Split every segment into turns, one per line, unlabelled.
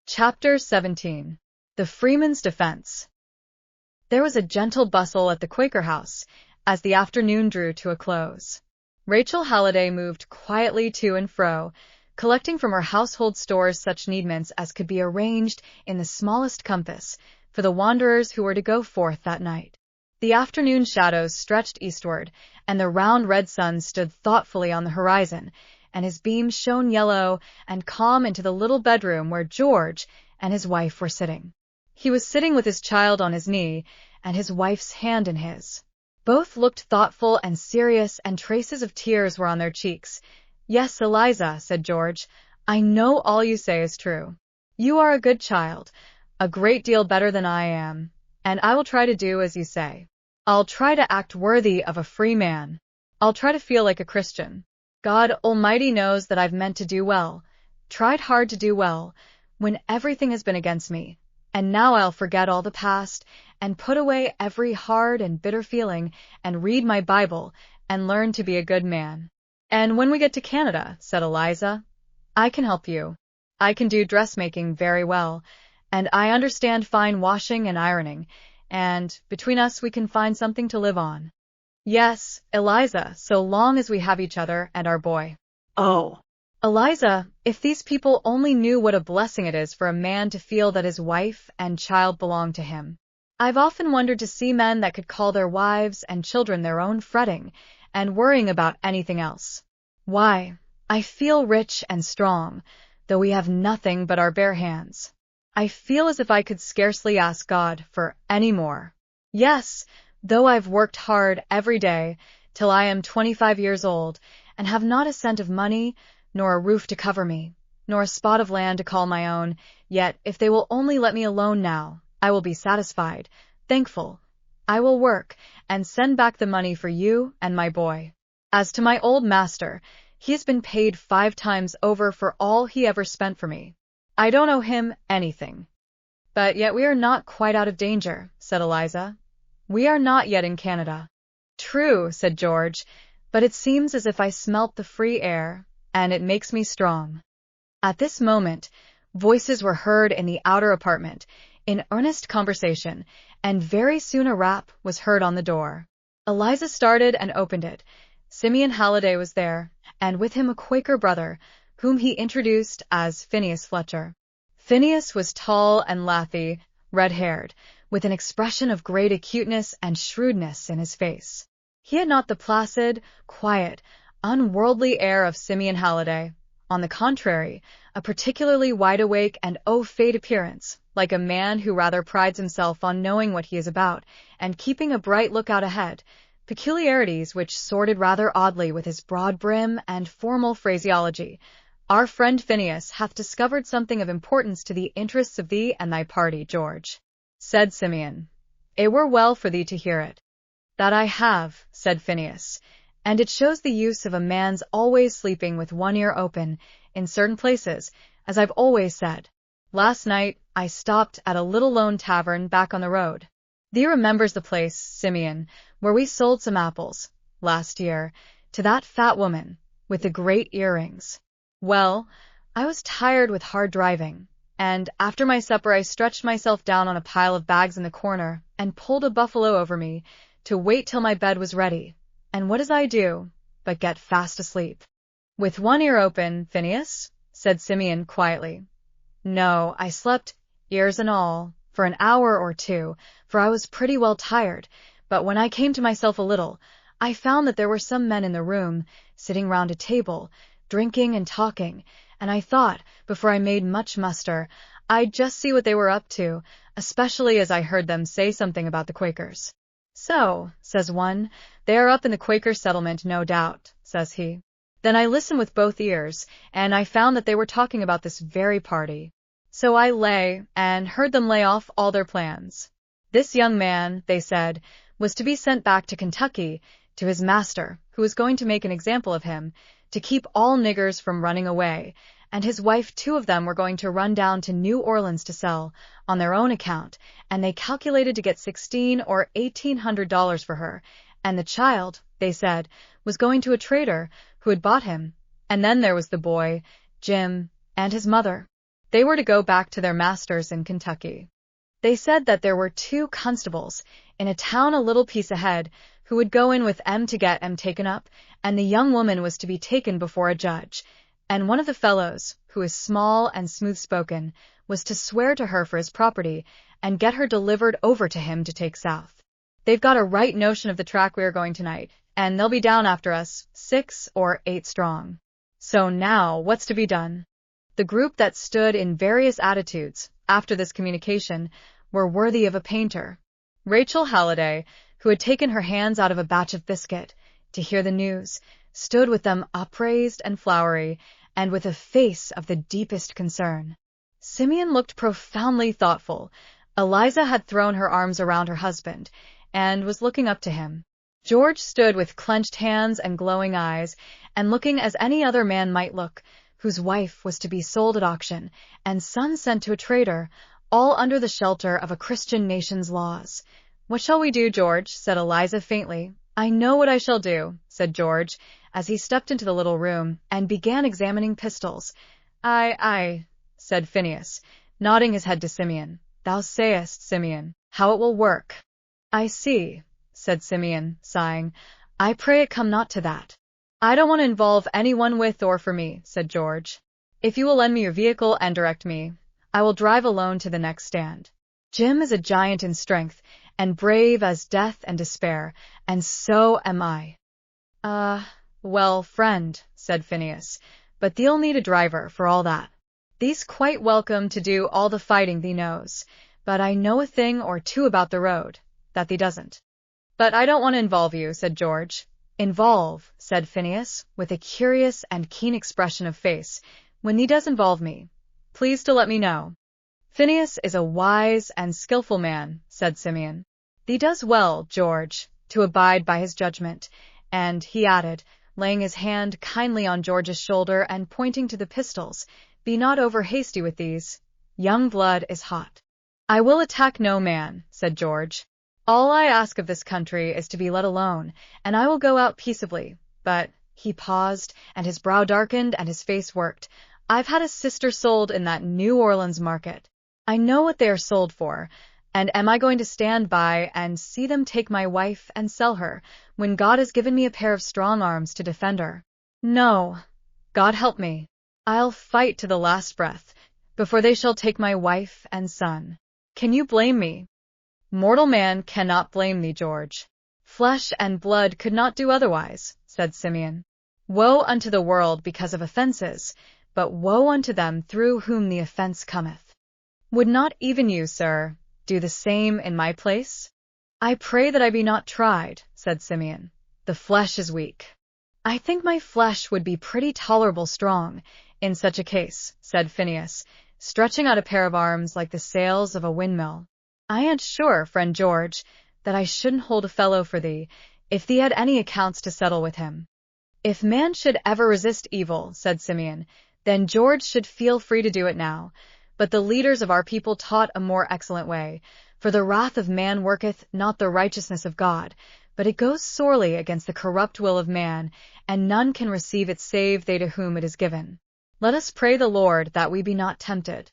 Chapter 17. The Freeman's Defense. There was a gentle bustle at the Quaker house as the afternoon drew to a close. Rachel Halliday moved quietly to and fro, collecting from her household stores such needments as could be arranged in the smallest compass for the wanderers who were to go forth that night. The afternoon shadows stretched eastward, and the round red sun stood thoughtfully on the horizon, and his beams shone yellow and calm into the little bedroom where George and his wife were sitting. He was sitting with his child on his knee and his wife's hand in his. Both looked thoughtful and serious, and traces of tears were on their cheeks. "Yes, Eliza," said George, "I know all you say is true. You are a good child, a great deal better than I am, and I will try to do as you say. I'll try to act worthy of a free man. I'll try to feel like a Christian. God Almighty knows that I've meant to do well, tried hard to do well, when everything has been against me, and now I'll forget all the past and put away every hard and bitter feeling and read my Bible and learn to be a good man." "And when we get to Canada," said Eliza, "I can help you. I can do dressmaking very well, and I understand fine washing and ironing, and between us we can find something to live on." "Yes, Eliza, so long as we have each other and our boy."
"Oh,
Eliza, if these people only knew what a blessing it is for a man to feel that his wife and child belong to him. I've often wondered to see men that could call their wives and children their own, fretting and worrying about anything else. Why, I feel rich and strong, though we have nothing but our bare hands. I feel as if I could scarcely ask God for any more. Yes, though I've worked hard every day till I am 25 years old, and have not a cent of money, nor a roof to cover me, nor a spot of land to call my own, yet if they will only let me alone now, I will be satisfied, thankful. I will work, and send back the money for you and my boy. As to my old master, he has been paid 5 times over for all he ever spent for me. I don't owe him anything." "But yet we are not quite out of danger," said Eliza. "We are not yet in Canada." "True," said George, "but it seems as if I smelt the free air, and it makes me strong." At this moment, voices were heard in the outer apartment, in earnest conversation, and very soon a rap was heard on the door. Eliza started and opened it. Simeon Halliday was there, and with him a Quaker brother, whom he introduced as Phineas Fletcher. Phineas was tall and lathy, red-haired, with an expression of great acuteness and shrewdness in his face. He had not the placid, quiet, unworldly air of Simeon Halliday. On the contrary, a particularly wide-awake and au fait appearance, like a man who rather prides himself on knowing what he is about and keeping a bright lookout ahead, peculiarities which sorted rather oddly with his broad brim and formal phraseology. "Our friend Phineas hath discovered something of importance to the interests of thee and thy party, George," said Simeon. "It were well for thee to hear it." "That I have," said Phineas, "and it shows the use of a man's always sleeping with one ear open in certain places, as I've always said. Last night I stopped at a little lone tavern back on the road. Thee remembers the place, Simeon, where we sold some apples, last year, to that fat woman with the great earrings. Well, I was tired with hard driving, and after my supper I stretched myself down on a pile of bags in the corner and pulled a buffalo over me to wait till my bed was ready. And what does I do but get fast asleep." "With one ear open, Phineas?" said Simeon quietly. "No, I slept, ears and all, for an hour or two, for I was pretty well tired, but when I came to myself a little, I found that there were some men in the room, sitting round a table, drinking and talking, and I thought, before I made much muster, I'd just see what they were up to, especially as I heard them say something about the Quakers. 'So,' says one, 'they are up in the Quaker settlement, no doubt,' says he. Then I listened with both ears, and I found that they were talking about this very party. So I lay and heard them lay off all their plans. This young man, they said, was to be sent back to Kentucky to his master, who was going to make an example of him, to keep all niggers from running away, and his wife, 2 of them, were going to run down to New Orleans to sell, on their own account, and they calculated to get $1,600 or $1,800 for her, and the child, they said, was going to a trader who had bought him, and then there was the boy, Jim, and his mother. They were to go back to their masters in Kentucky. They said that there were 2 constables in a town a little piece ahead who would go in with M to get M taken up, and the young woman was to be taken before a judge, and one of the fellows, who is small and smooth-spoken, was to swear to her for his property and get her delivered over to him to take south. They've got a right notion of the track we are going tonight, and they'll be down after us, 6 or 8 strong. So now, what's to be done? The group that stood in various attitudes after this communication were worthy of a painter. Rachel Halliday, who had taken her hands out of a batch of biscuit to hear the news, stood with them upraised and flowery, and with a face of the deepest concern. Simeon looked profoundly thoughtful. Eliza had thrown her arms around her husband, and was looking up to him. George stood with clenched hands and glowing eyes, and looking as any other man might look, whose wife was to be sold at auction, and son sent to a trader, all under the shelter of a Christian nation's laws. "What shall we do, George?" said Eliza faintly. "I know what I shall do," said George, as he stepped into the little room and began examining pistols. I, said Phineas, nodding his head to Simeon. "Thou sayest, Simeon, how it will work." "I see," said Simeon, sighing. "I pray it come not to that." "I don't want to involve anyone with or for me," said George. "If you will lend me your vehicle and direct me, I will drive alone to the next stand. Jim is a giant in strength, and brave as death and despair, and so am I." Well, friend," said Phineas, "but thee'll need a driver for all that. Thee's quite welcome to do all the fighting thee knows, but I know a thing or 2 about the road, that thee doesn't." "But I don't want to involve you," said George. "Involve," said Phineas, with a curious and keen expression of face. "When thee does involve me, please to let me know." "Phineas is a wise and skilful man," said Simeon. "Thee does well, George, to abide by his judgment," and he added, laying his hand kindly on George's shoulder and pointing to the pistols, "be not over hasty with these. Young blood is hot." "I will attack no man," said George. "All I ask of this country is to be let alone, and I will go out peaceably. But," he paused, and his brow darkened and his face worked, "I've had a sister sold in that New Orleans market. I know what they are sold for, and am I going to stand by and see them take my wife and sell her, when God has given me a pair of strong arms to defend her? No, God help me. I'll fight to the last breath, before they shall take my wife and son. Can you blame me?" "Mortal man cannot blame thee, George. Flesh and blood could not do otherwise," said Simeon. "Woe unto the world because of offenses, but woe unto them through whom the offense cometh. Would not even you, sir, do the same in my place?" "I pray that I be not tried," said Simeon. "The flesh is weak." "I think my flesh would be pretty tolerable strong in such a case," said Phineas, stretching out a pair of arms like the sails of a windmill. "I ain't sure, friend George, that I shouldn't hold a fellow for thee, if thee had any accounts to settle with him." "If man should ever resist evil," said Simeon, "then George should feel free to do it now. But the leaders of our people taught a more excellent way, for the wrath of man worketh not the righteousness of God, but it goes sorely against the corrupt will of man, and none can receive it save they to whom it is given. Let us pray the Lord that we be not tempted."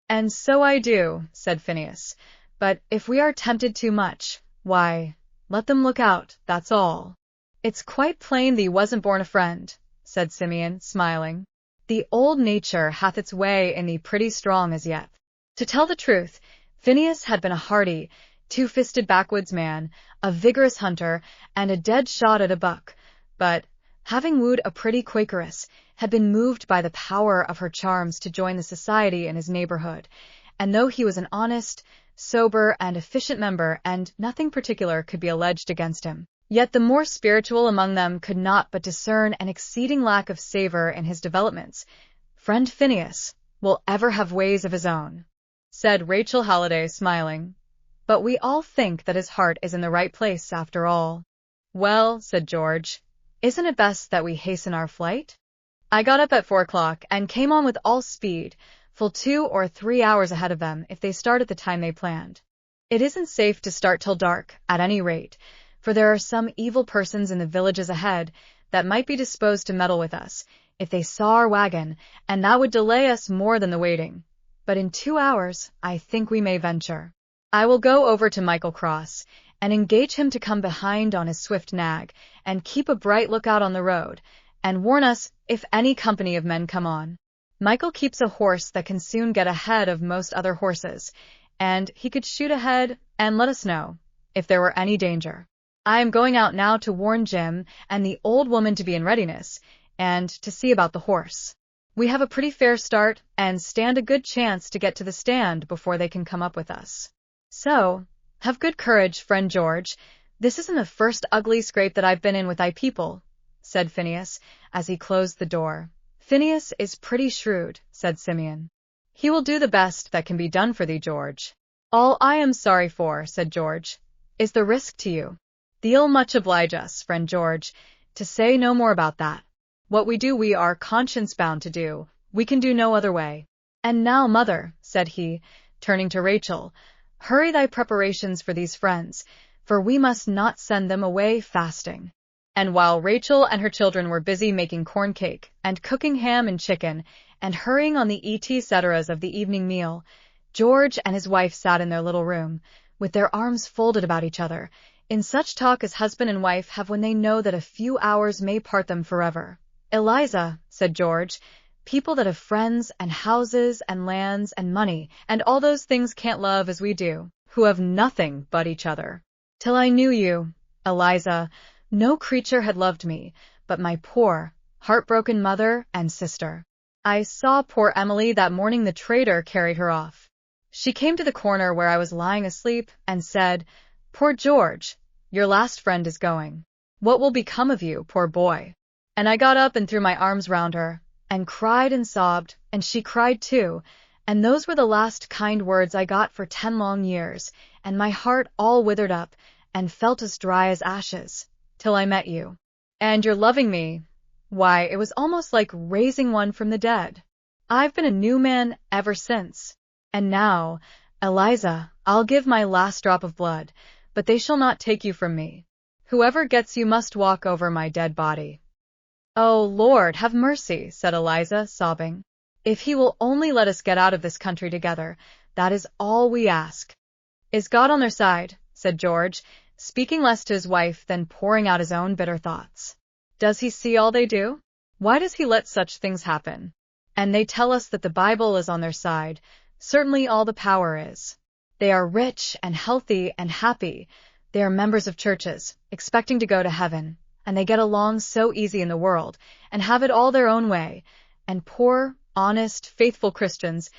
"And so I do," said Phineas. "But if we are tempted too much, why, let them look out, that's all." "It's quite plain thee wasn't born a friend," said Simeon, smiling. "The old nature hath its way in thee pretty strong as yet." To tell the truth, Phineas had been a hardy, 2-fisted backwoods man, a vigorous hunter, and a dead shot at a buck, but, having wooed a pretty Quakeress, had been moved by the power of her charms to join the society in his neighborhood, and though he was an honest, sober, and efficient member, and nothing particular could be alleged against him, yet the more spiritual among them could not but discern an exceeding lack of savor in his developments. "Friend Phineas will ever have ways of his own," said Rachel Halliday, smiling. "But we all think that his heart is in the right place after all." "Well," said George, "isn't it best that we hasten our flight?" "I got up at 4 o'clock and came on with all speed, full 2 or 3 hours ahead of them if they start at the time they planned. It isn't safe to start till dark, at any rate, for there are some evil persons in the villages ahead that might be disposed to meddle with us if they saw our wagon, and that would delay us more than the waiting. but in 2 hours I think we may venture. I will go over to Michael Cross and engage him to come behind on his swift nag, and keep a bright lookout on the road, and warn us if any company of men come on. Michael keeps a horse that can soon get ahead of most other horses, and he could shoot ahead and let us know if there were any danger. I am going out now to warn Jim and the old woman to be in readiness, and to see about the horse. We have a pretty fair start, and stand a good chance to get to the stand before they can come up with us. So, have good courage, friend George. This isn't the first ugly scrape that I've been in with thy people, said Phineas, as he closed the door. Phineas is pretty shrewd, said Simeon. He will do the best that can be done for thee, George. All I am sorry for, said George, is the risk to you. Thee'll much oblige us, friend George, to say no more about that. What we do we are conscience-bound to do. We can do no other way. And now, mother, said he, turning to Rachel, hurry thy preparations for these friends, for we must not send them away fasting. And while Rachel and her children were busy making corn cake, and cooking ham and chicken, and hurrying on the et-ceteras of the evening meal, George and his wife sat in their little room, with their arms folded about each other, in such talk as husband and wife have when they know that a few hours may part them forever. Eliza, said George, people that have friends and houses and lands and money and all those things can't love as we do, who have nothing but each other. Till I knew you, Eliza, no creature had loved me but my poor, heartbroken mother and sister. I saw poor Emily that morning the traitor carried her off. She came to the corner where I was lying asleep and said, Poor George, your last friend is going. What will become of you, poor boy? And I got up and threw my arms round her, and cried and sobbed, and she cried too, and those were the last kind words I got for 10 long years, and my heart all withered up, and felt as dry as ashes, till I met you. And your loving me, why, it was almost like raising one from the dead. I've been a new man ever since. And now, Eliza, I'll give my last drop of blood, but they shall not take you from me. Whoever gets you must walk over my dead body. Oh, Lord, have mercy, said Eliza, sobbing. If he will only let us get out of this country together, that is all we ask. Is God on their side? Said George, speaking less to his wife than pouring out his own bitter thoughts. Does he see all they do? Why does he let such things happen? And they tell us that the Bible is on their side. Certainly all the power is. They are rich and healthy and happy. They are members of churches, expecting to go to heaven. And they get along so easy in the world, and have it all their own way, and poor, honest, faithful Christians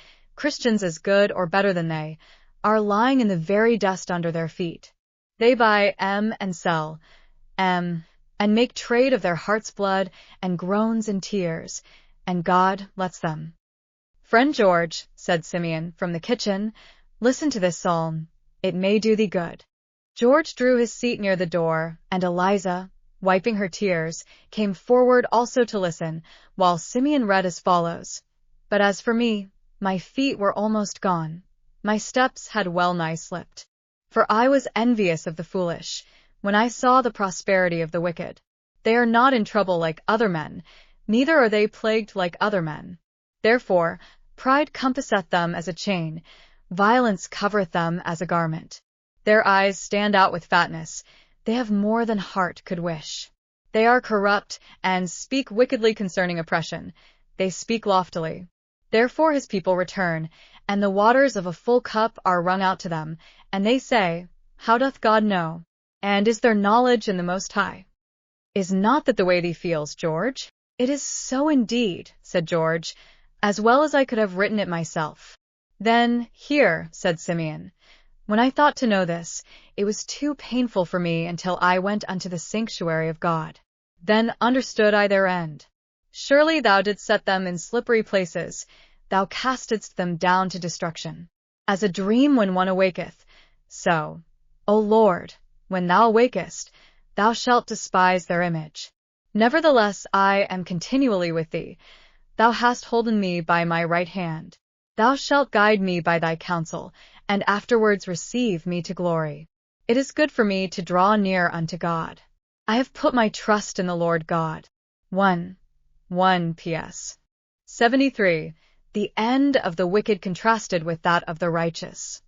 as good or better than they, are lying in the very dust under their feet. They buy and sell, and make trade of their heart's blood, and groans and tears, and God lets them. Friend George, said Simeon from the kitchen, listen to this psalm, it may do thee good. George drew his seat near the door, and Eliza, wiping her tears, came forward also to listen, while Simeon read as follows. But as for me, my feet were almost gone. My steps had well nigh slipped. For I was envious of the foolish, when I saw the prosperity of the wicked. They are not in trouble like other men, neither are they plagued like other men. Therefore, pride compasseth them as a chain, violence covereth them as a garment. Their eyes stand out with fatness, they have more than heart could wish. They are corrupt, and speak wickedly concerning oppression. They speak loftily. Therefore his people return, and the waters of a full cup are wrung out to them, and they say, How doth God know? And is there knowledge in the Most High? Is not that the way thee feels, George? It is so indeed, said George, as well as I could have written it myself. Then, here, said Simeon, when I thought to know this, it was too painful for me until I went unto the sanctuary of God. Then understood I their end. Surely thou didst set them in slippery places, thou castedst them down to destruction. As a dream when one awaketh, so, O Lord, when thou awakest, thou shalt despise their image. Nevertheless I am continually with thee. Thou hast holden me by my right hand. Thou shalt guide me by thy counsel, and afterwards receive me to glory. It is good for me to draw near unto God. I have put my trust in the Lord God. 1 P.S. 73. The end of the wicked contrasted with that of the righteous.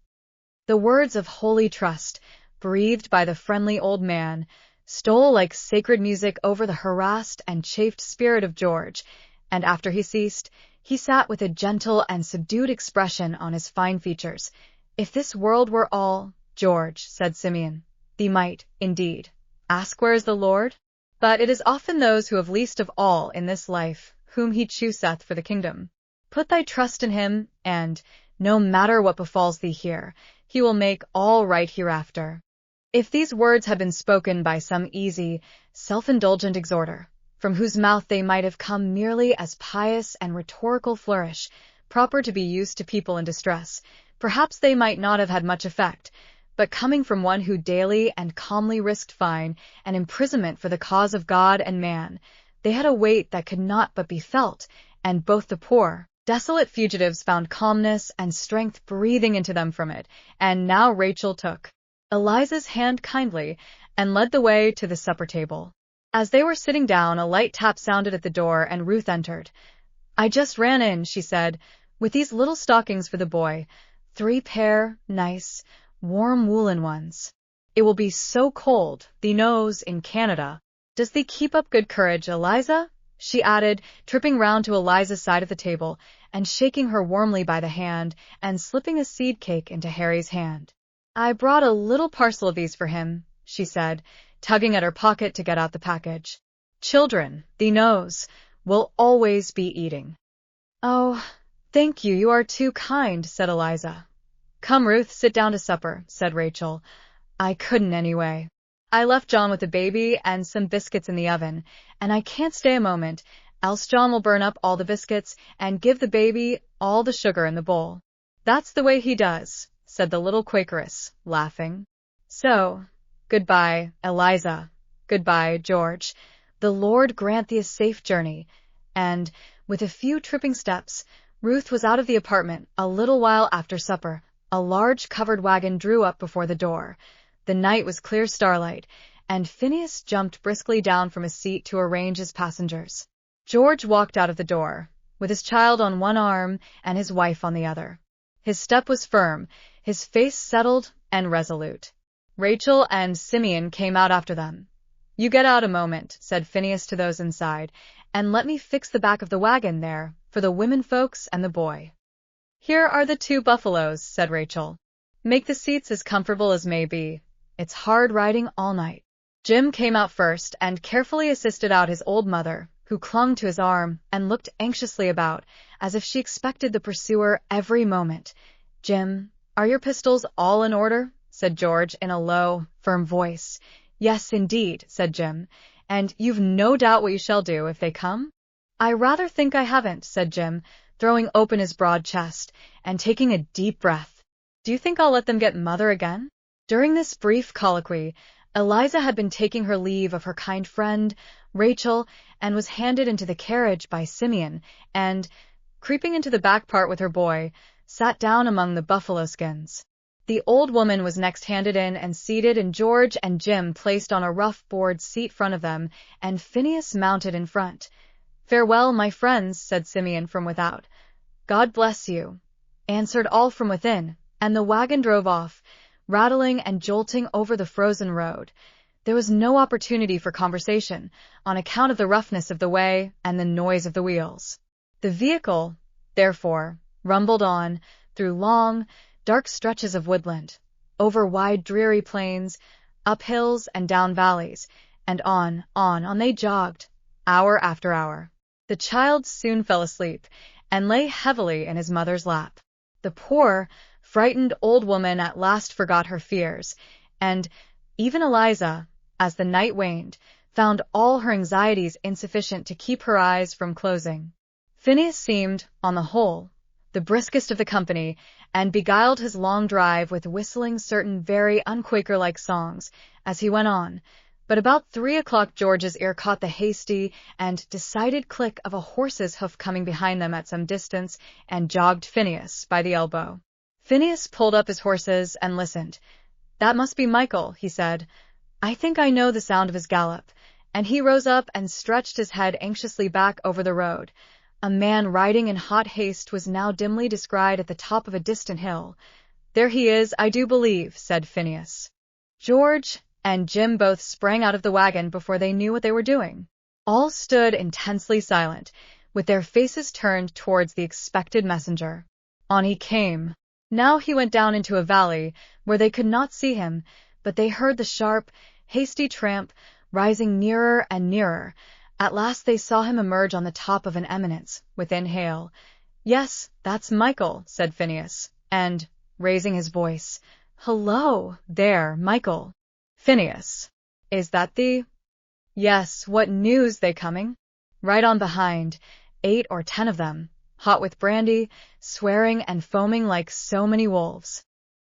The words of holy trust, breathed by the friendly old man, stole like sacred music over the harassed and chafed spirit of George, and after he ceased, he sat with a gentle and subdued expression on his fine features. "If this world were all, George," said Simeon, "thee might, indeed, ask where is the Lord? But it is often those who have least of all in this life whom he chooseth for the kingdom. Put thy trust in him, and, no matter what befalls thee here, he will make all right hereafter." If these words had been spoken by some easy, self-indulgent exhorter, from whose mouth they might have come merely as pious and rhetorical flourish, proper to be used to people in distress, perhaps they might not have had much effect, but coming from one who daily and calmly risked fine and imprisonment for the cause of God and man, they had a weight that could not but be felt, and both the poor, desolate fugitives found calmness and strength breathing into them from it. And now Rachel took Eliza's hand kindly and led the way to the supper table. As they were sitting down, a light tap sounded at the door and Ruth entered. "I just ran in," she said, "with these little stockings for the boy, 3 pair, nice, warm woolen ones. It will be so cold, thee knows, in Canada. Does thee keep up good courage, Eliza?" she added, tripping round to Eliza's side of the table and shaking her warmly by the hand and slipping a seed cake into Harry's hand. "I brought a little parcel of these for him," she said, tugging at her pocket to get out the package. "Children, thee knows, will always be eating." "Oh, thank you, you are too kind," said Eliza. "Come, Ruth, sit down to supper," said Rachel. "I couldn't anyway. I left John with the baby and some biscuits in the oven, and I can't stay a moment, else John will burn up all the biscuits and give the baby all the sugar in the bowl. That's the way he does," said the little Quakeress, laughing. "So, goodbye, Eliza. Goodbye, George. The Lord grant thee a safe journey." And, with a few tripping steps, Ruth was out of the apartment. A little while after supper, a large covered wagon drew up before the door. The night was clear starlight, and Phineas jumped briskly down from his seat to arrange his passengers. George walked out of the door, with his child on one arm and his wife on the other. His step was firm, his face settled and resolute. Rachel and Simeon came out after them. "You get out a moment," said Phineas to those inside, "and let me fix the back of the wagon there for the women folks and the boy." "Here are the 2 buffaloes," said Rachel. "Make the seats as comfortable as may be. It's hard riding all night." Jim came out first and carefully assisted out his old mother, who clung to his arm and looked anxiously about, as if she expected the pursuer every moment. "Jim, are your pistols all in order?" said George in a low, firm voice. "Yes, indeed," said Jim. "And you've no doubt what you shall do if they come?" "I rather think I haven't," said Jim, throwing open his broad chest and taking a deep breath. "Do you think I'll let them get Mother again?" During this brief colloquy, Eliza had been taking her leave of her kind friend, Rachel, and was handed into the carriage by Simeon, and, creeping into the back part with her boy, sat down among the buffalo skins. The old woman was next handed in and seated, and George and Jim placed on a rough board seat front of them, and Phineas mounted in front. "Farewell, my friends," said Simeon from without. "God bless you," answered all from within, and the wagon drove off, rattling and jolting over the frozen road. There was no opportunity for conversation, on account of the roughness of the way and the noise of the wheels. The vehicle, therefore, rumbled on, through long, dark stretches of woodland, over wide dreary plains, up hills and down valleys, and on they jogged, hour after hour. The child soon fell asleep, and lay heavily in his mother's lap. The poor, frightened old woman at last forgot her fears, and even Eliza, as the night waned, found all her anxieties insufficient to keep her eyes from closing. Phineas seemed, on the whole, the briskest of the company, and beguiled his long drive with whistling certain very unquaker-like songs as he went on, but about 3 o'clock George's ear caught the hasty and decided click of a horse's hoof coming behind them at some distance, and jogged Phineas by the elbow. Phineas pulled up his horses and listened. "That must be Michael," he said. "I think I know the sound of his gallop," and he rose up and stretched his head anxiously back over the road. A man riding in hot haste was now dimly descried at the top of a distant hill. "There he is, I do believe," said Phineas. George and Jim both sprang out of the wagon before they knew what they were doing. All stood intensely silent, with their faces turned towards the expected messenger. On he came. Now he went down into a valley where they could not see him, but they heard the sharp, hasty tramp rising nearer and nearer. At last they saw him emerge on the top of an eminence, within hail. "Yes, that's Michael," said Phineas, and, raising his voice, "Hello, there, Michael." "Phineas, is that thee?" "Yes, what news? They coming?" "Right on behind, 8 or 10 of them, hot with brandy, swearing and foaming like so many wolves."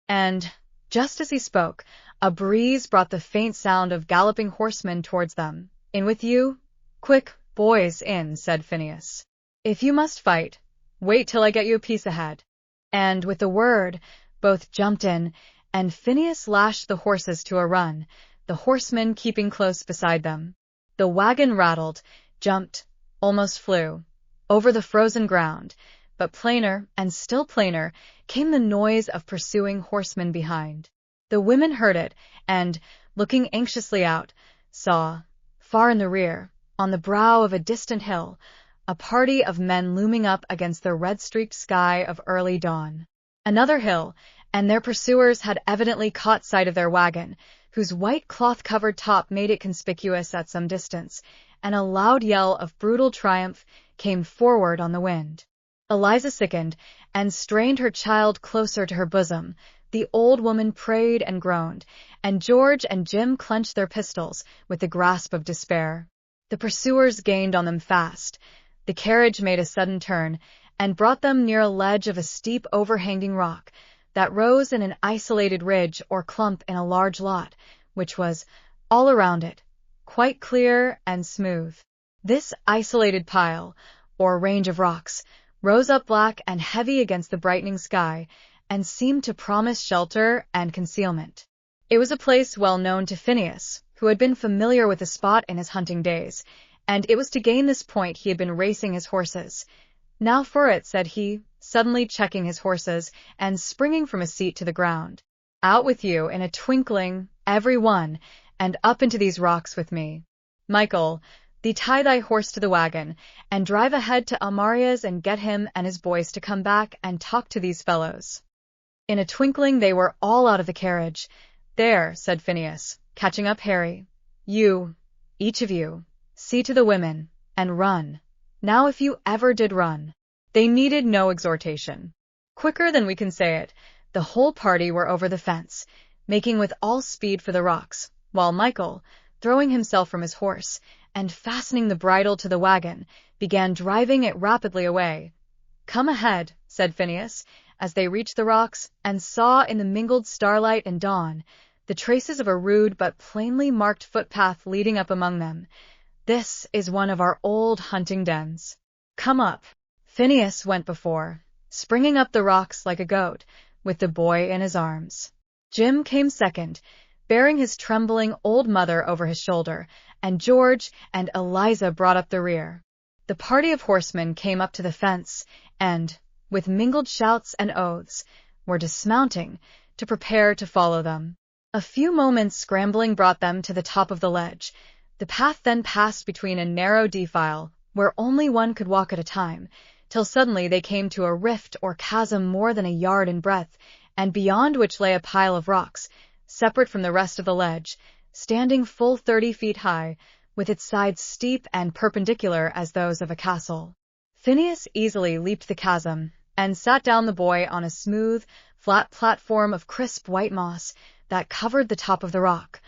And, just as he spoke, a breeze brought the faint sound of galloping horsemen towards them. "In with you?" "Quick, boys, in," said Phineas. "If you must fight, wait till I get you a piece ahead." And with the word, both jumped in, and Phineas lashed the horses to a run, the horsemen keeping close beside them. The wagon rattled, jumped, almost flew, over the frozen ground, but plainer, and still plainer, came the noise of pursuing horsemen behind. The women heard it, and, looking anxiously out, saw, far in the rear, on the brow of a distant hill, a party of men looming up against the red-streaked sky of early dawn. Another hill, and their pursuers had evidently caught sight of their wagon, whose white cloth-covered top made it conspicuous at some distance, and a loud yell of brutal triumph came forward on the wind. Eliza sickened, and strained her child closer to her bosom. The old woman prayed and groaned, and George and Jim clenched their pistols with the grasp of despair. The pursuers gained on them fast. The carriage made a sudden turn, and brought them near a ledge of a steep overhanging rock, that rose in an isolated ridge or clump in a large lot, which was, all around it, quite clear and smooth. This isolated pile, or range of rocks, rose up black and heavy against the brightening sky, and seemed to promise shelter and concealment. It was a place well known to Phineas, who had been familiar with the spot in his hunting days, and it was to gain this point he had been racing his horses. "Now for it," said he, suddenly checking his horses and springing from his seat to the ground. "Out with you in a twinkling, every one, and up into these rocks with me. Michael, thee tie thy horse to the wagon, and drive ahead to Amaria's and get him and his boys to come back and talk to these fellows." In a twinkling they were all out of the carriage. "There," said Phineas, catching up Harry. "You, each of you, see to the women, and run. Now if you ever did run." They needed no exhortation. Quicker than we can say it, the whole party were over the fence, making with all speed for the rocks, while Michael, throwing himself from his horse, and fastening the bridle to the wagon, began driving it rapidly away. "Come ahead," said Phineas, as they reached the rocks, and saw in the mingled starlight and dawn the traces of a rude but plainly marked footpath leading up among them. "This is one of our old hunting dens. Come up." Phineas went before, springing up the rocks like a goat, with the boy in his arms. Jim came second, bearing his trembling old mother over his shoulder, and George and Eliza brought up the rear. The party of horsemen came up to the fence, and, with mingled shouts and oaths, were dismounting, to prepare to follow them. A few moments' scrambling brought them to the top of the ledge. The path then passed between a narrow defile, where only one could walk at a time, till suddenly they came to a rift or chasm more than a yard in breadth, and beyond which lay a pile of rocks, separate from the rest of the ledge, standing full 30 feet high, with its sides steep and perpendicular as those of a castle. Phineas easily leaped the chasm, and sat down the boy on a smooth, flat platform of crisp white moss that covered the top of the rock.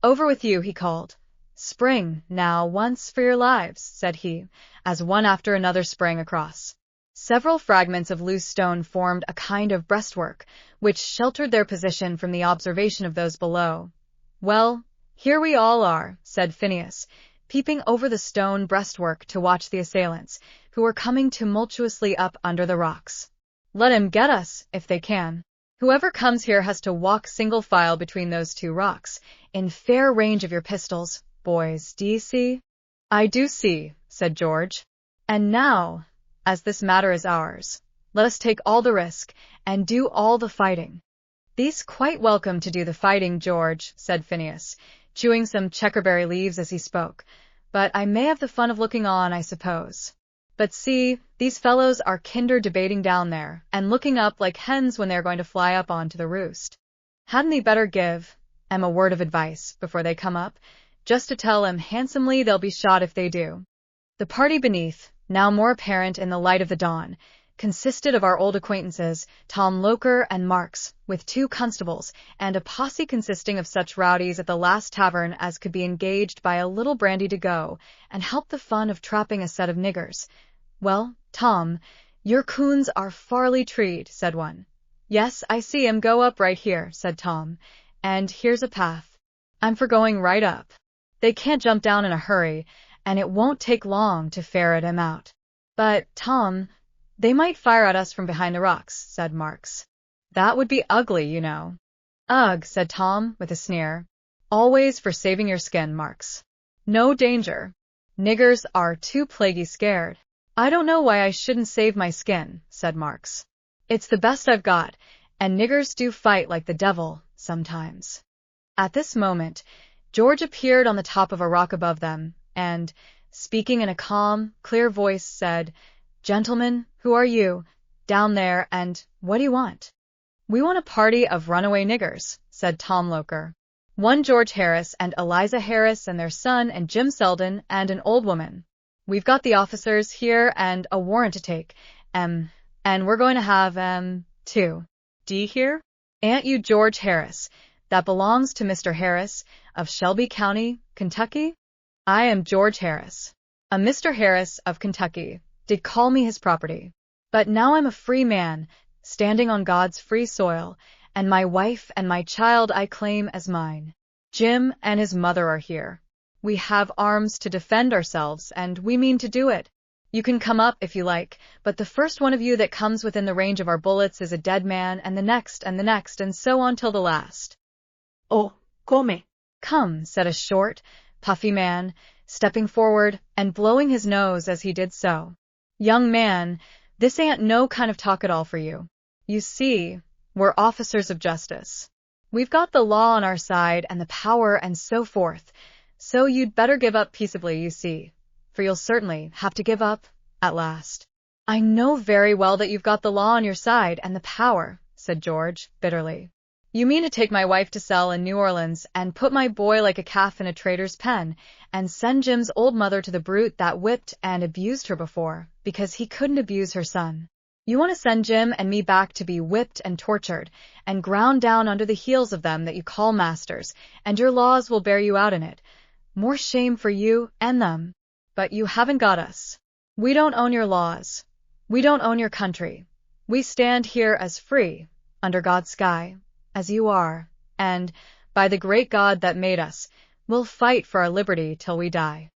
"Over with you," he called. "Spring, now, once for your lives," said he, as one after another sprang across. Several fragments of loose stone formed a kind of breastwork, which sheltered their position from the observation of those below. "Well, here we all are," said Phineas, peeping over the stone breastwork to watch the assailants, who were coming tumultuously up under the rocks. "Let 'em get us, if they can. Whoever comes here has to walk single file between those 2 rocks, in fair range of your pistols. Boys, do you see?" "I do see," said George. "And now, as this matter is ours. Let us take all the risk, and do all the fighting." "Thee's quite welcome to do the fighting, George," said Phineas, chewing some checkerberry leaves as he spoke, "but I may have the fun of looking on, I suppose. But see, these fellows are kinder debating down there, and looking up like hens when they are going to fly up on to the roost. Hadn't thee better give 'em a word of advice before they come up, just to tell 'em handsomely they'll be shot if they do?" The party beneath, now more apparent in the light of the dawn, consisted of our old acquaintances, Tom Loker and Marks, with 2 constables, and a posse consisting of such rowdies at the last tavern as could be engaged by a little brandy to go, and help the fun of trapping a set of niggers. "Well, Tom, your coons are farly treed," said one. "Yes, I see 'em go up right here," said Tom, "and here's a path. I'm for going right up. They can't jump down in a hurry, and it won't take long to ferret 'em out." "But, Tom, they might fire at us from behind the rocks," said Marks. "That would be ugly, you know." "Ugh," said Tom, with a sneer. "Always for saving your skin, Marks. No danger. Niggers are too plaguey scared." "I don't know why I shouldn't save my skin," said Marks. "It's the best I've got, and niggers do fight like the devil, sometimes." At this moment, George appeared on the top of a rock above them, and, speaking in a calm, clear voice, said, "Gentlemen, who are you, down there, and what do you want?" "We want a party of runaway niggers," said Tom Loker. "One George Harris and Eliza Harris and their son and Jim Selden and an old woman. We've got the officers here and a warrant to take, and we're going to have, 2. D'ye hear? Ain't you George Harris, that belongs to Mr. Harris, of Shelby County, Kentucky?" "I am George Harris. A Mr. Harris of Kentucky did call me his property. But now I'm a free man, standing on God's free soil, and my wife and my child I claim as mine. Jim and his mother are here. We have arms to defend ourselves, and we mean to do it. You can come up if you like, but the first one of you that comes within the range of our bullets is a dead man, and the next, and so on till the last."
"Oh, come."
"Come," said a short, puffy man, stepping forward and blowing his nose as he did so. "Young man, this ain't no kind of talk at all for you. You see, we're officers of justice. We've got the law on our side and the power and so forth, so you'd better give up peaceably, you see, for you'll certainly have to give up at last." "I know very well that you've got the law on your side and the power," said George, bitterly. "You mean to take my wife to sell in New Orleans and put my boy like a calf in a trader's pen, and send Jim's old mother to the brute that whipped and abused her before, because he couldn't abuse her son. You want to send Jim and me back to be whipped and tortured, and ground down under the heels of them that you call masters, and your laws will bear you out in it. More shame for you and them. But you haven't got us. We don't own your laws. We don't own your country. We stand here as free, under God's sky, as you are, and, by the great God that made us, we'll fight for our liberty till we die."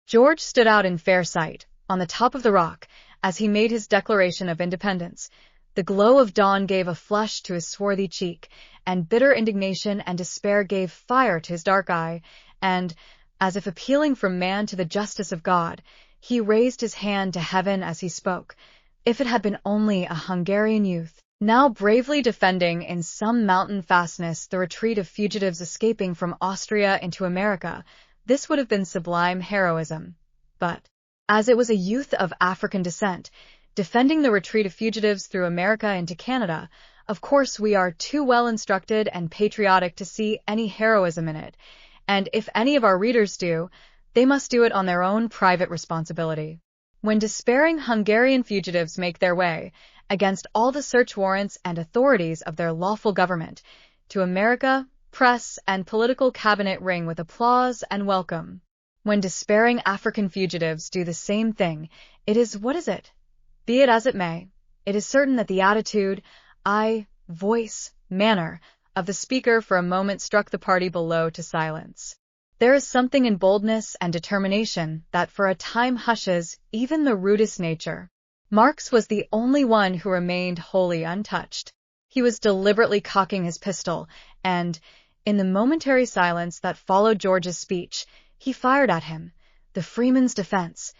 George stood out in fair sight, on the top of the rock, as he made his declaration of independence. The glow of dawn gave a flush to his swarthy cheek, and bitter indignation and despair gave fire to his dark eye, and, as if appealing from man to the justice of God, he raised his hand to heaven as he spoke. If it had been only a Hungarian youth, now bravely defending in some mountain fastness the retreat of fugitives escaping from Austria into America, this would have been sublime heroism. But, as it was a youth of African descent, defending the retreat of fugitives through America into Canada, of course we are too well instructed and patriotic to see any heroism in it, and if any of our readers do, they must do it on their own private responsibility. When despairing Hungarian fugitives make their way, against all the search warrants and authorities of their lawful government, to America, press and political cabinet ring with applause and welcome. When despairing African fugitives do the same thing, it is, what is it? Be it as it may, it is certain that the attitude, voice, manner, of the speaker for a moment struck the party below to silence. There is something in boldness and determination that for a time hushes even the rudest nature. Marks was the only one who remained wholly untouched. He was deliberately cocking his pistol, and, in the momentary silence that followed George's speech, he fired at him. The Freeman's defense.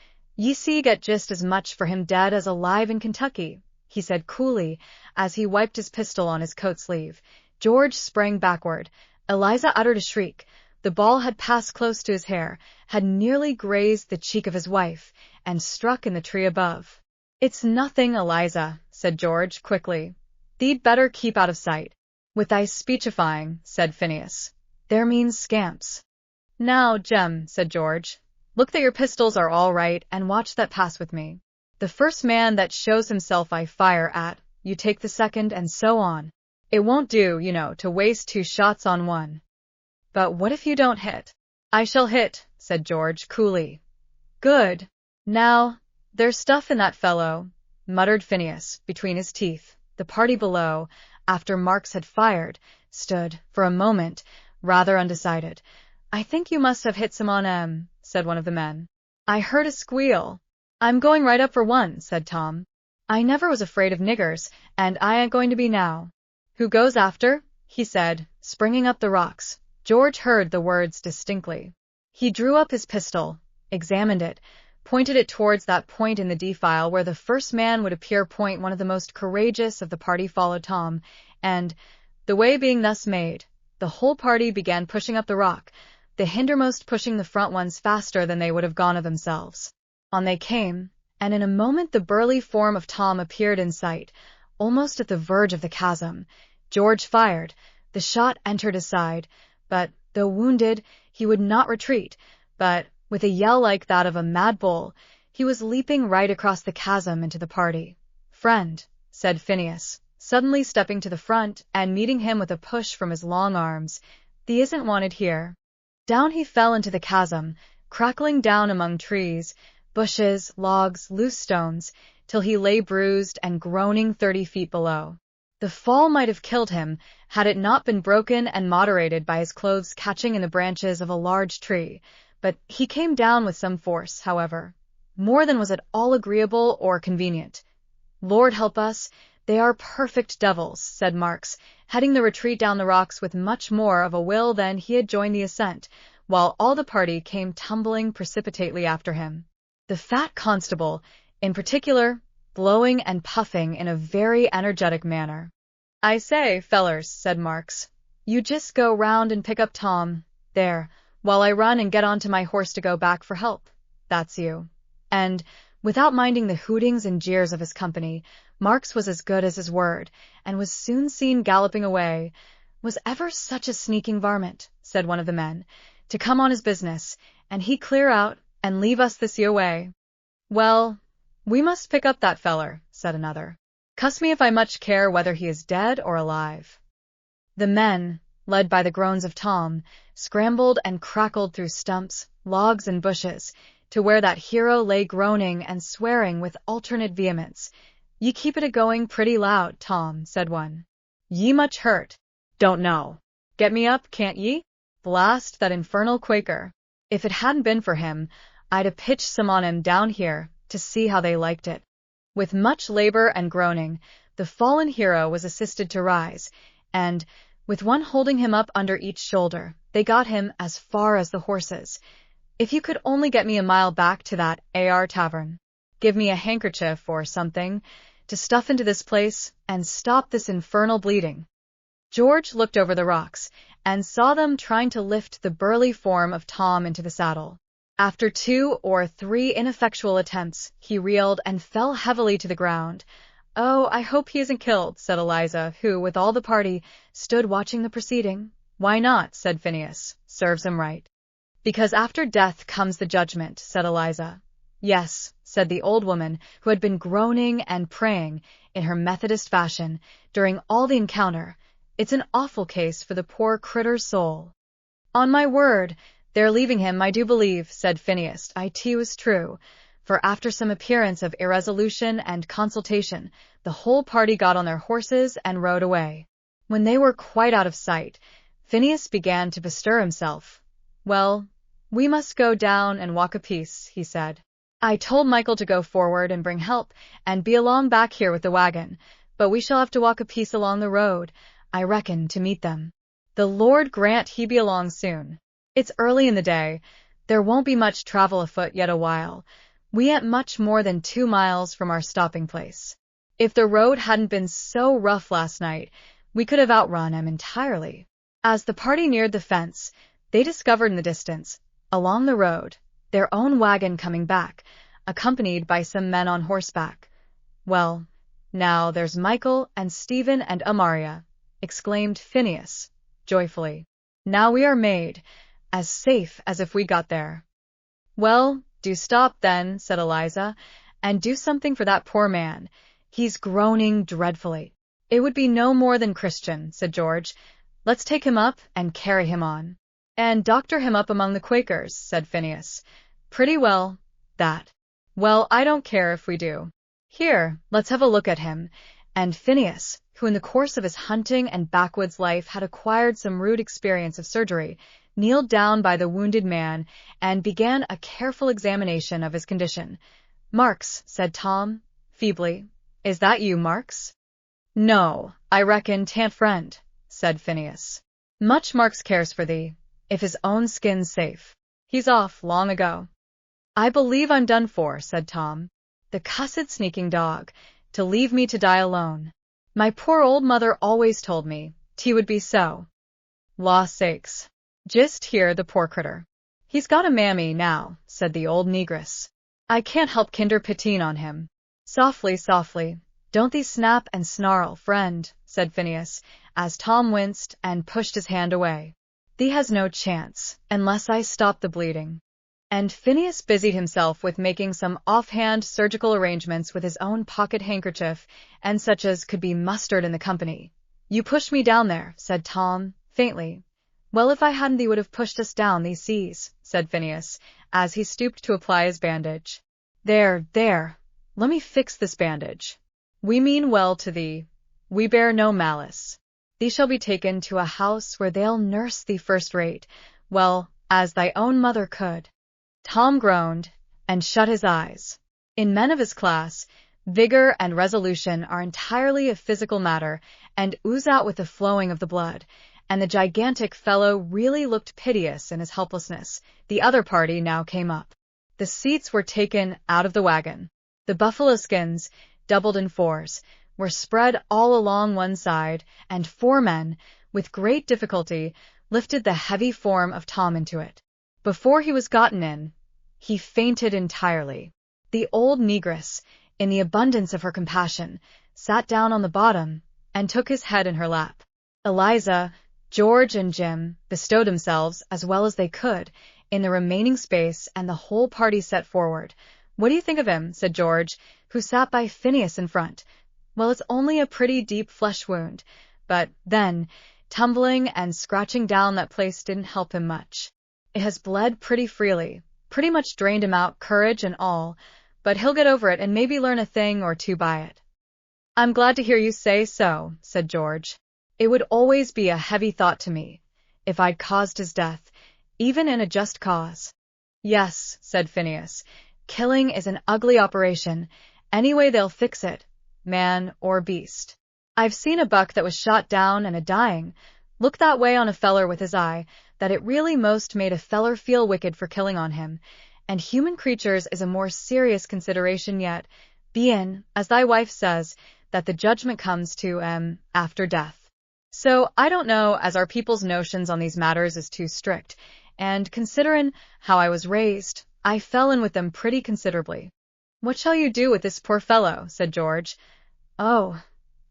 Ye see get just as much for him dead as alive in Kentucky, he said coolly, as he wiped his pistol on his coat sleeve. George sprang backward. Eliza uttered a shriek. The ball had passed close to his hair, had nearly grazed the cheek of his wife, and struck in the tree above. It's nothing, Eliza, said George quickly. Thee'd better keep out of sight. With thy speechifying, said Phineas. There means scamps. Now, Jem, said George, look that your pistols are all right, and watch that pass with me. The first man that shows himself I fire at, you take the second, and so on. It won't do, you know, to waste 2 shots on one. But what if you don't hit? I shall hit, said George coolly. Good. Now, there's stuff in that fellow, muttered Phineas, between his teeth. The party below, after Marks had fired, stood, for a moment, rather undecided. I think you must have hit some on 'em, said one of the men. I heard a squeal. I'm going right up for one, said Tom. I never was afraid of niggers, and I ain't going to be now. Who goes after? He said, springing up the rocks. George heard the words distinctly. He drew up his pistol, examined it, pointed it towards that point in the defile where the first man would appear. One of the most courageous of the party followed Tom, and, the way being thus made, the whole party began pushing up the rock, the hindermost pushing the front ones faster than they would have gone of themselves. On they came, and in a moment the burly form of Tom appeared in sight, almost at the verge of the chasm. George fired. The shot entered his side, but, though wounded, he would not retreat, but, with a yell like that of a mad bull, he was leaping right across the chasm into the party. Friend, said Phineas, suddenly stepping to the front and meeting him with a push from his long arms, thee isn't wanted here. Down he fell into the chasm, crackling down among trees, bushes, logs, loose stones, till he lay bruised and groaning 30 feet below. The fall might have killed him, had it not been broken and moderated by his clothes catching in the branches of a large tree, but he came down with some force, however, more than was at all agreeable or convenient. Lord help us, they are perfect devils, said Marks, heading the retreat down the rocks with much more of a will than he had joined the ascent, while all the party came tumbling precipitately after him. The fat constable, in particular, blowing and puffing in a very energetic manner. I say, fellers, said Marks, you just go round and pick up Tom, there, while I run and get on to my horse to go back for help. That's you. And, without minding the hootings and jeers of his company, Marks was as good as his word, and was soon seen galloping away. Was ever such a sneaking varmint, said one of the men, to come on his business, and he clear out, and leave us this here way. Well, we must pick up that feller, said another. Cuss me if I much care whether he is dead or alive. The men, led by the groans of Tom, scrambled and crackled through stumps, logs, and bushes, to where that hero lay groaning and swearing with alternate vehemence. Ye keep it a-going pretty loud, Tom, said one. Ye much hurt? Don't know. Get me up, can't ye? Blast that infernal Quaker. If it hadn't been for him, I'd a pitched some on him down here, to see how they liked it. With much labor and groaning, the fallen hero was assisted to rise, and, with one holding him up under each shoulder, they got him as far as the horses. If you could only get me a mile back to that A.R. tavern, give me a handkerchief or something, to stuff into this place, and stop this infernal bleeding. George looked over the rocks, and saw them trying to lift the burly form of Tom into the saddle. After 2 or 3 ineffectual attempts, he reeled and fell heavily to the ground. Oh, I hope he isn't killed, said Eliza, who, with all the party, stood watching the proceeding. Why not, said Phineas. Serves him right. Because after death comes the judgment, said Eliza. Yes, said the old woman, who had been groaning and praying, in her Methodist fashion, during all the encounter. It's an awful case for the poor critter's soul. On my word, they're leaving him, I do believe, said Phineas. It was true, for after some appearance of irresolution and consultation, the whole party got on their horses and rode away. When they were quite out of sight, Phineas began to bestir himself. Well, we must go down and walk a piece, he said. I told Michael to go forward and bring help, and be along back here with the wagon, but we shall have to walk a piece along the road, I reckon, to meet them. The Lord grant he be along soon. It's early in the day. There won't be much travel afoot yet a while. We ain't much more than 2 miles from our stopping place. If the road hadn't been so rough last night, we could have outrun him entirely. As the party neared the fence, they discovered in the distance, along the road, their own wagon coming back, accompanied by some men on horseback. "Well, now there's Michael and Stephen and Amaria," exclaimed Phineas, joyfully. "Now we are made, as safe as if we got there." "Well, do stop then," said Eliza, "and do something for that poor man. He's groaning dreadfully." "It would be no more than Christian," said George. "Let's take him up and carry him on." "And doctor him up among the Quakers," said Phineas. "Pretty well, that." "Well, I don't care if we do. Here, let's have a look at him." And Phineas, who in the course of his hunting and backwoods life had acquired some rude experience of surgery, kneeled down by the wounded man and began a careful examination of his condition. "Marks," said Tom, feebly. "Is that you, Marks?" "No, I reckon 'tan't friend," said Phineas. "Much Marks cares for thee, if his own skin's safe. He's off long ago." "I believe I'm done for," said Tom. "The cussed sneaking dog, to leave me to die alone. My poor old mother always told me 't would be so. Law sakes, just hear the poor critter." "He's got a mammy now," said the old negress. "I can't help kinder pitying on him." "Softly, softly. Don't thee snap and snarl, friend," said Phineas, as Tom winced and pushed his hand away. "Thee has no chance, unless I stop the bleeding." And Phineas busied himself with making some offhand surgical arrangements with his own pocket handkerchief and such as could be mustered in the company. "You pushed me down there," said Tom, faintly. "Well, if I hadn't thee would have pushed us down these seas," said Phineas, as he stooped to apply his bandage. "There, there, let me fix this bandage. We mean well to thee. We bear no malice. Thee shall be taken to a house where they'll nurse thee first rate, well, as thy own mother could." Tom groaned and shut his eyes. In men of his class, vigor and resolution are entirely a physical matter and ooze out with the flowing of the blood, and the gigantic fellow really looked piteous in his helplessness. The other party now came up. The seats were taken out of the wagon. The buffalo skins, doubled in 4s, were spread all along one side, and 4 men, with great difficulty, lifted the heavy form of Tom into it. Before he was gotten in, he fainted entirely. The old negress, in the abundance of her compassion, sat down on the bottom and took his head in her lap. Eliza, George, and Jim bestowed themselves, as well as they could, in the remaining space, and the whole party set forward. "What do you think of him?" said George, who sat by Phineas in front. "Well, it's only a pretty deep flesh wound, but then, tumbling and scratching down that place didn't help him much. It has bled pretty freely, pretty much drained him out, courage and all, but he'll get over it and maybe learn a thing or two by it." "I'm glad to hear you say so," said George. "It would always be a heavy thought to me, if I'd caused his death, even in a just cause." "Yes," said Phineas, "killing is an ugly operation, any way they'll fix it, man or beast. I've seen a buck that was shot down and a-dying, look that way on a feller with his eye, that it really most made a feller feel wicked for killing on him, and human creatures is a more serious consideration yet, bein', as thy wife says, that the judgment comes to, after death. So I don't know as our people's notions on these matters is too strict, and considerin' how I was raised, I fell in with them pretty considerably." "What shall you do with this poor fellow?" said George. "Oh,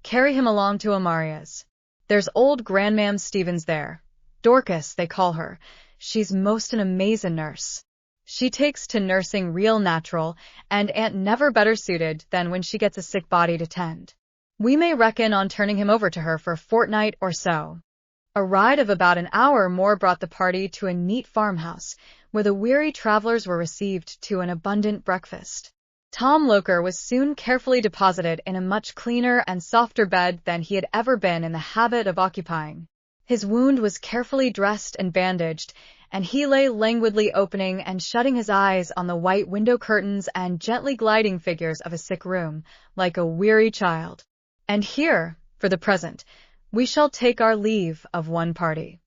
carry him along to Amaria's. There's old Grandmam Stevens there. Dorcas, they call her. She's most an amazin' nurse. She takes to nursing real natural, and ain't never better suited than when she gets a sick body to tend. We may reckon on turning him over to her for a fortnight or so." A ride of about an hour more brought the party to a neat farmhouse, where the weary travelers were received to an abundant breakfast. Tom Loker was soon carefully deposited in a much cleaner and softer bed than he had ever been in the habit of occupying. His wound was carefully dressed and bandaged, and he lay languidly opening and shutting his eyes on the white window curtains and gently gliding figures of a sick room, like a weary child. And here, for the present, we shall take our leave of one party.